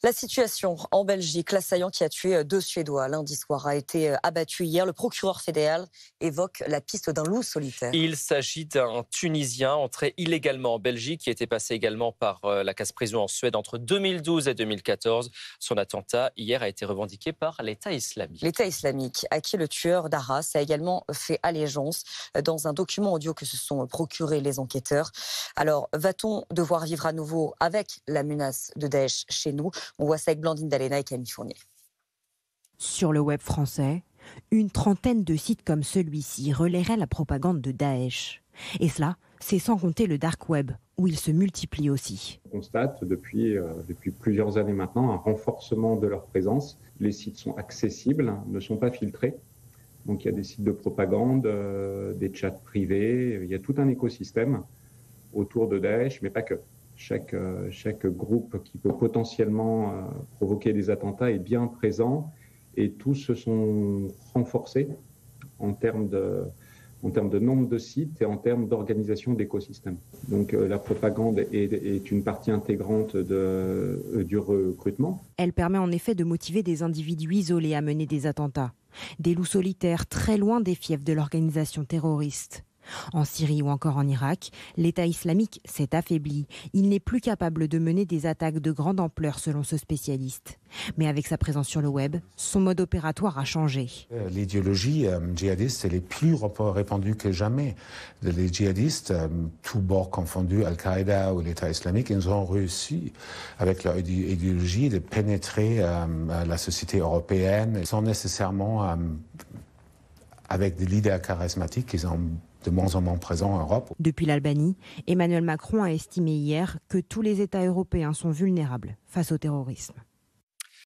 La situation en Belgique, l'assaillant qui a tué 2 Suédois lundi soir a été abattu hier. Le procureur fédéral évoque la piste d'un loup solitaire. Il s'agit d'un Tunisien entré illégalement en Belgique qui était passé également par la case-prison en Suède entre 2012 et 2014. Son attentat hier a été revendiqué par l'État islamique. L'État islamique, à qui le tueur d'Arras a également fait allégeance dans un document audio que se sont procurés les enquêteurs. Alors, va-t-on devoir vivre à nouveau avec la menace de Daesh chez nous? On voit ça avec Blandine Dalena et Camille Fournier. Sur le web français, une trentaine de sites comme celui-ci relaieraient la propagande de Daesh. Et cela, c'est sans compter le dark web, où il se multiplie aussi. On constate depuis plusieurs années maintenant un renforcement de leur présence. Les sites sont accessibles, ne sont pas filtrés. Donc il y a des sites de propagande, des chats privés, il y a tout un écosystème autour de Daesh, mais pas que. Chaque groupe qui peut potentiellement provoquer des attentats est bien présent et tous se sont renforcés en termes de nombre de sites et en termes d'organisation d'écosystèmes. Donc la propagande est une partie intégrante du recrutement. Elle permet en effet de motiver des individus isolés à mener des attentats. Des loups solitaires très loin des fiefs de l'organisation terroriste. En Syrie ou encore en Irak, l'État islamique s'est affaibli. Il n'est plus capable de mener des attaques de grande ampleur selon ce spécialiste. Mais avec sa présence sur le web, son mode opératoire a changé. L'idéologie djihadiste elle est plus répandue que jamais. Les djihadistes, tous bords confondus, Al-Qaïda ou l'État islamique, ils ont réussi avec leur idéologie de pénétrer la société européenne sans nécessairement avec des leaders charismatiques qui sont de moins en moins présents en Europe. Depuis l'Albanie, Emmanuel Macron a estimé hier que tous les États européens sont vulnérables face au terrorisme.